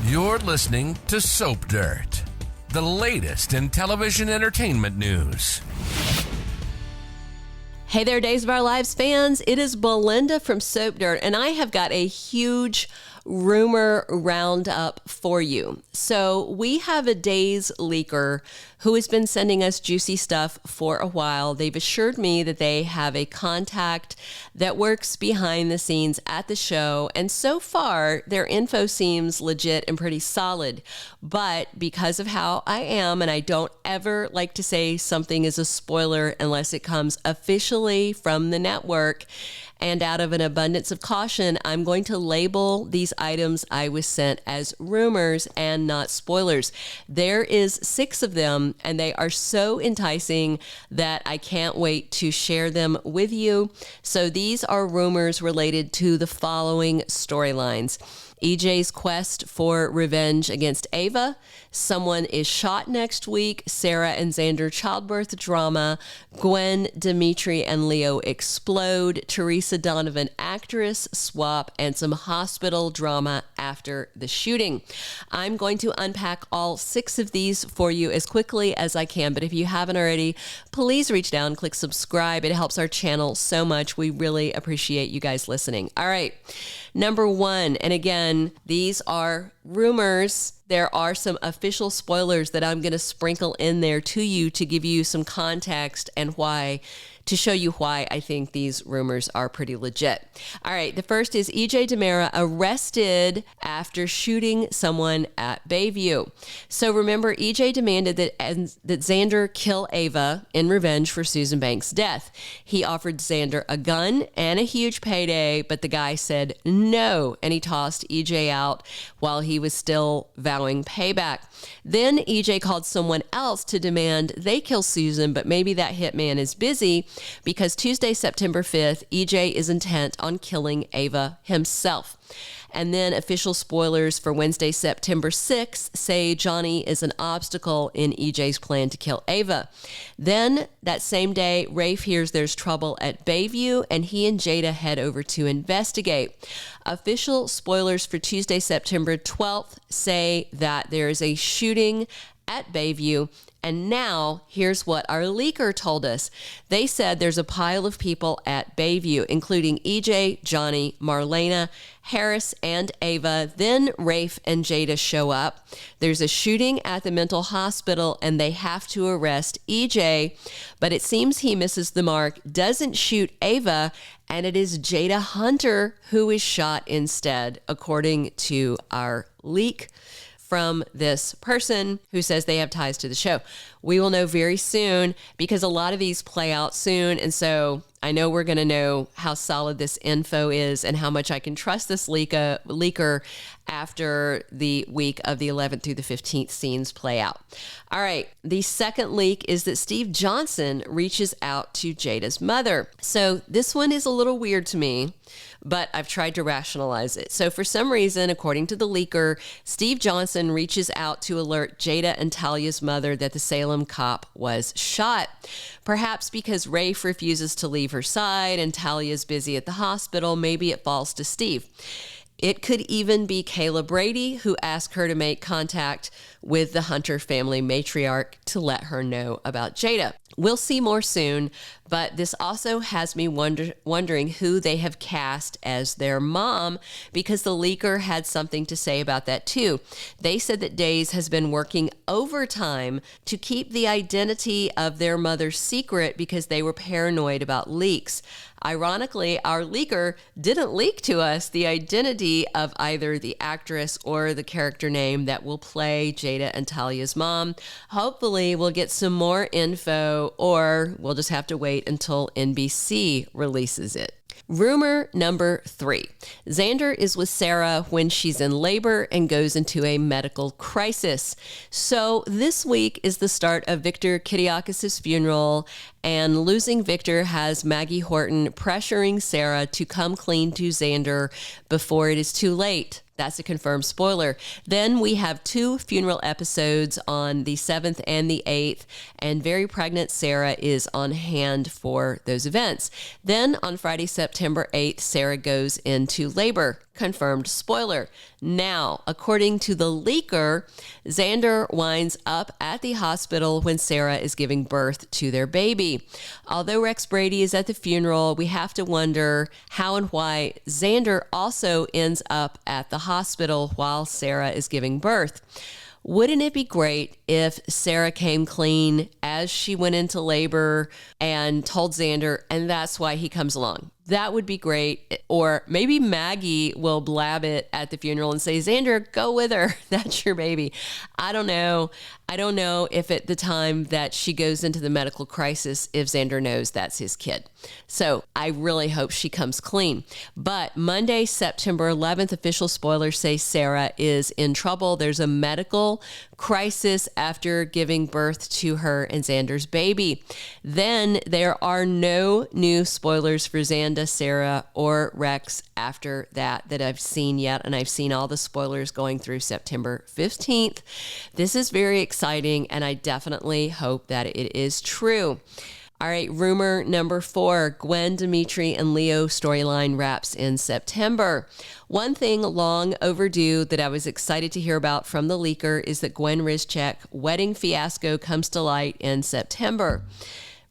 You're listening to Soap Dirt, the latest in television entertainment news. Hey there, Days of Our Lives fans. It is Belinda from Soap Dirt, and I have got a huge rumor roundup for you. So we have a Days leaker who has been sending us juicy stuff for a while. They've assured me that they have a contact that works behind the scenes at the show, and so far their info seems legit and pretty solid. But because of how I am, and I don't ever like to say something is a spoiler unless it comes officially from the network, and out of an abundance of caution, I'm going to label these items I was sent as rumors and not spoilers. There is 6 of them, and they are so enticing that I can't wait to share them with you. So these are rumors related to the following storylines: EJ's quest for revenge against Ava, someone is shot next week, Sarah and Xander childbirth drama, Gwen, Dimitri, and Leo explode, Teresa Donovan actress swap, and some hospital drama after the shooting. I'm going to unpack all 6 of these for you as quickly as I can, but if you haven't already, please reach down, click subscribe. It helps our channel so much. We really appreciate you guys listening. All right. Number 1, and again, these are rumors. There are some official spoilers that I'm going to sprinkle in there to you to give you some context and to show you why I think these rumors are pretty legit. All right, the first is EJ DiMera arrested after shooting someone at Bayview. So remember, EJ demanded that Xander kill Ava in revenge for Susan Banks' death. He offered Xander a gun and a huge payday, but the guy said no, and he tossed EJ out while he was still vowing payback. Then EJ called someone else to demand they kill Susan, but maybe that hitman is busy, because Tuesday, September 5th, EJ is intent on killing Ava himself. And then official spoilers for Wednesday, September 6th say Johnny is an obstacle in EJ's plan to kill Ava. Then that same day, Rafe hears there's trouble at Bayview, and he and Jada head over to investigate. Official spoilers for Tuesday, September 12th say that there is a shooting at Bayview. And now, here's what our leaker told us. They said there's a pile of people at Bayview, including EJ, Johnny, Marlena, Harris, and Ava. Then Rafe and Jada show up. There's a shooting at the mental hospital, and they have to arrest EJ. But it seems he misses the mark, doesn't shoot Ava, and it is Jada Hunter who is shot instead, according to our leak from this person who says they have ties to the show. We will know very soon, because a lot of these play out soon. And so I know we're going to know how solid this info is and how much I can trust this leaker after the week of the 11th through the 15th scenes play out. All right. The second leak is that Steve Johnson reaches out to Jada's mother. So this one is a little weird to me, but I've tried to rationalize it. So for some reason, according to the leaker, Steve Johnson reaches out to alert Jada and Talia's mother that the Salem cop was shot. Perhaps because Rafe refuses to leave her side and Talia's busy at the hospital, maybe it falls to Steve. It could even be Kayla Brady who asked her to make contact with the Hunter family matriarch to let her know about Jada. We'll see more soon, but this also has me wondering who they have cast as their mom, because the leaker had something to say about that too. They said that Days has been working overtime to keep the identity of their mother secret because they were paranoid about leaks. Ironically, our leaker didn't leak to us the identity of either the actress or the character name that will play Jada and Talia's mom. Hopefully, we'll get some more info, or we'll just have to wait until NBC releases it. Rumor number 3. Xander is with Sarah when she's in labor and goes into a medical crisis. So this week is the start of Victor Kiriakis' funeral, and losing Victor has Maggie Horton pressuring Sarah to come clean to Xander before it is too late. That's a confirmed spoiler. Then we have 2 funeral episodes on the 7th and the 8th, and very pregnant Sarah is on hand for those events. Then on Friday, September 8th, Sarah goes into labor. confirmed spoiler. Now, according to the leaker, Xander winds up at the hospital when Sarah is giving birth to their baby. Although Rex Brady is at the funeral, we have to wonder how and why Xander also ends up at the hospital while Sarah is giving birth. Wouldn't it be great if Sarah came clean as she went into labor and told Xander, and that's why he comes along? That would be great. Or maybe Maggie will blab it at the funeral and say, Xander, go with her. That's your baby. I don't know. I don't know if at the time that she goes into the medical crisis, if Xander knows that's his kid. So I really hope she comes clean. But Monday, September 11th, official spoilers say Sarah is in trouble. There's a medical crisis after giving birth to her and Xander's baby. Then there are no new spoilers for Xander, Sarah, or Rex after that I've seen yet. And I've seen all the spoilers going through September 15th. This is very exciting, and I definitely hope that it is true. All right, rumor number 4, Gwen, Dimitri, and Leo storyline wraps in September. One thing long overdue that I was excited to hear about from the leaker is that Gwen Rizchek wedding fiasco comes to light in September.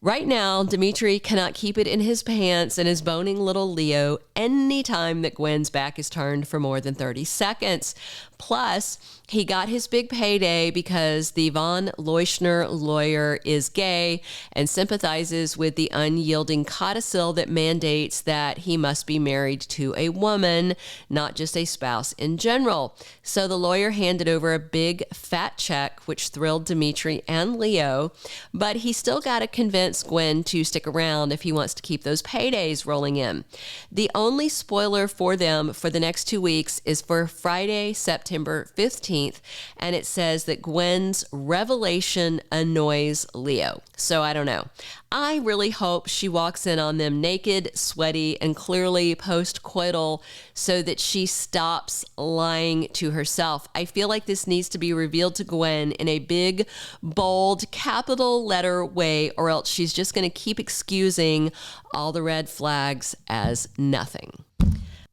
Right now, Dimitri cannot keep it in his pants and is boning little Leo anytime that Gwen's back is turned for more than 30 seconds. Plus, he got his big payday because the von Leuschner lawyer is gay and sympathizes with the unyielding codicil that mandates that he must be married to a woman, not just a spouse in general. So the lawyer handed over a big fat check, which thrilled Dimitri and Leo, but he still got to convince Gwen to stick around if he wants to keep those paydays rolling in. The only spoiler for them for the next 2 weeks is for Friday, September 15th, and it says that Gwen's revelation annoys Leo. So I don't know. I really hope she walks in on them naked, sweaty, and clearly post-coital so that she stops lying to herself. I feel like this needs to be revealed to Gwen in a big, bold, capital letter way, or else she's just going to keep excusing all the red flags as nothing.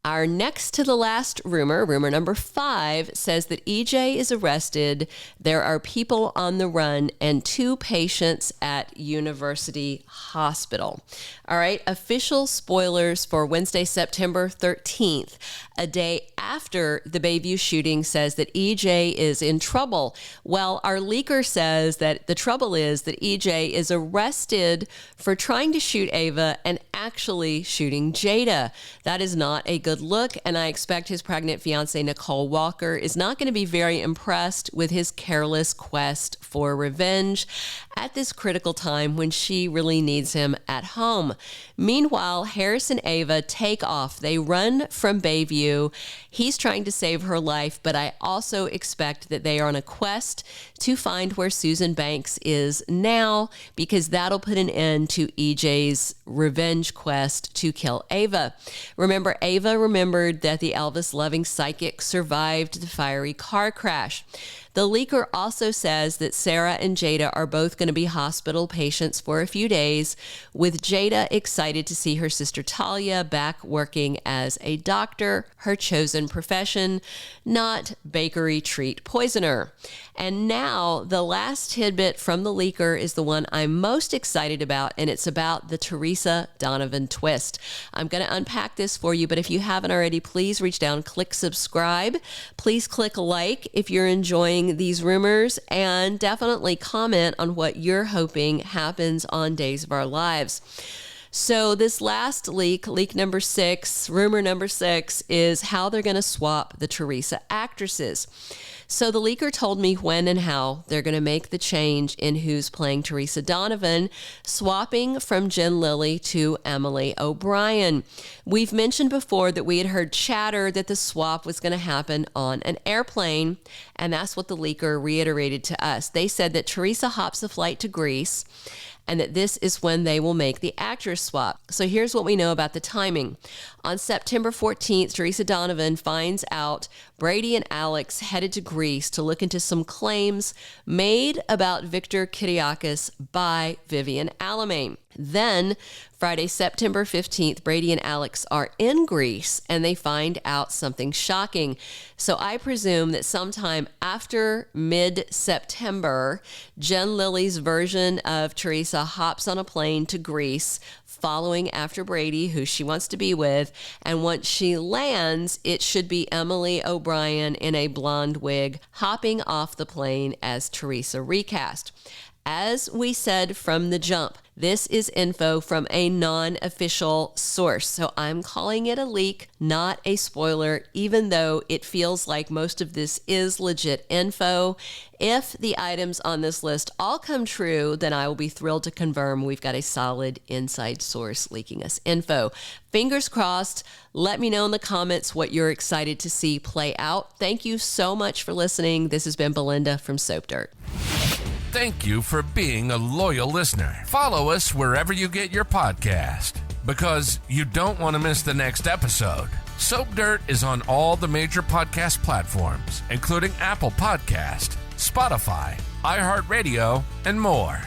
Our next to the last rumor number 5, says that EJ is arrested, there are people on the run, and 2 patients at University Hospital. All right, official spoilers for Wednesday, September 13th, a day after the Bayview shooting, says that EJ is in trouble. Well, our leaker says that the trouble is that EJ is arrested for trying to shoot Ava and actually shooting Jada. That is not a good look, and I expect his pregnant fiancée, Nicole Walker, is not going to be very impressed with his careless quest for revenge at this critical time when she really needs him at home. Meanwhile, Harris and Ava take off. They run from Bayview. He's trying to save her life, but I also expect that they are on a quest to find where Susan Banks is now, because that'll put an end to EJ's revenge quest to kill Ava. Remember, Ava remembered that the Elvis-loving psychic survived the fiery car crash. The leaker also says that Sarah and Jada are both going to be hospital patients for a few days, with Jada excited to see her sister Talia back working as a doctor, her chosen profession, not bakery treat poisoner. And now the last tidbit from the leaker is the one I'm most excited about, and it's about the Teresa Donovan twist. I'm going to unpack this for you, but if you haven't already, please reach down, click subscribe. Please click like if you're enjoying these rumors, and definitely comment on what you're hoping happens on Days of Our Lives. So this last leak number 6, rumor number 6, is how they're going to swap the Teresa actresses. So the leaker told me when and how they're going to make the change in who's playing Teresa Donovan, swapping from Jen Lilly to Emily O'Brien. We've mentioned before that we had heard chatter that the swap was going to happen on an airplane, and that's what the leaker reiterated to us. They said that Teresa hops a flight to Greece, and that this is when they will make the actress swap. So here's what we know about the timing. On September 14th, Teresa Donovan finds out Brady and Alex headed to Greece to look into some claims made about Victor Kiriakis by Vivian Alamain. Then, Friday, September 15th, Brady and Alex are in Greece and they find out something shocking. So I presume that sometime after mid-September, Jen Lilly's version of Teresa hops on a plane to Greece, following after Brady, who she wants to be with. And once she lands, it should be Emily O'Brien in a blonde wig hopping off the plane as Teresa recast. As we said from the jump, this is info from a non-official source, so I'm calling it a leak, not a spoiler, even though it feels like most of this is legit info. If the items on this list all come true, then I will be thrilled to confirm we've got a solid inside source leaking us info. Fingers crossed. Let me know in the comments what you're excited to see play out. Thank you so much for listening. This has been Belinda from Soap Dirt. Thank you for being a loyal listener. Follow us wherever you get your podcast, because you don't want to miss the next episode. Soap Dirt is on all the major podcast platforms, including Apple Podcast, Spotify, iHeartRadio, and more.